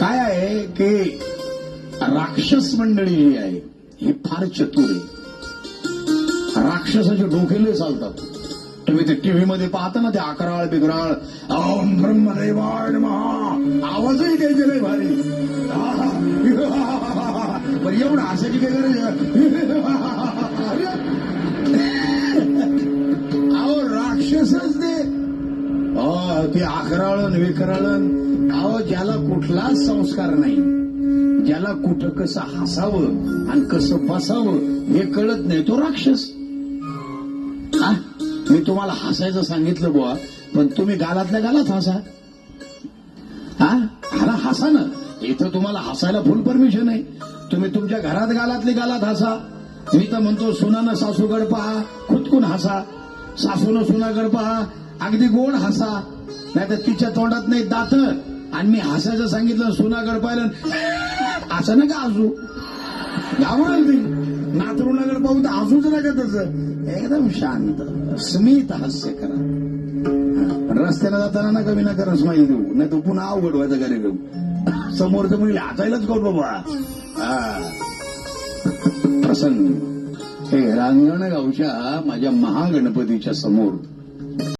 काय आहे की राक्षस मंडळी जी आहे ही फार चतुर आहे. राक्षसाचे डोकेले चालतात. तुम्ही ते टीव्ही मध्ये पाहता ना, ते अकराळ बिगराळ ओम ब्रह्मदेवाय नमः आवाजही द्यायचे नाही भारी. पण एवढं हसायची काय गरज अहो राक्षसच ते अकराळन विकराळन. अहो ज्याला कुठलाच संस्कार नाही, ज्याला कुठं कसं हसावं आणि कसं बसावं हे कळत नाही, तो राक्षस. हा, मी तुम्हाला हसायचं सांगितलं बुवा, पण तुम्ही गालातल्या गालात हसा. हा हसा ना, इथं तुम्हाला हसायला फुल परमिशन आहे. तुम्ही तुमच्या घरात गालातली गालात हसा. मी तर म्हणतो सुनानं सासूगड पहा, खुदकून हसा. सासूनं सुनागड पहा, अगदी गोड हसा. नाही तर तिच्या तोंडात नाही दात आणि मी हसायचं सांगितलं सुनागड पाहिलं असं नका हसू. घाबरेल ती. नातरुणागड पाहून तर हसूच नका. तसं एकदम शांत स्मित हास्य करा. रस्त्यानं जाताना नका विनाकारण स्माईल देऊ, नाही तर पुन्हा अवघड व्हायचा कार्यक्रम. समोरचं म्हणजे हातायलाच करू बाबा. प्रसन्न हे रांजणगावच्या माझ्या महागणपतीच्या समोर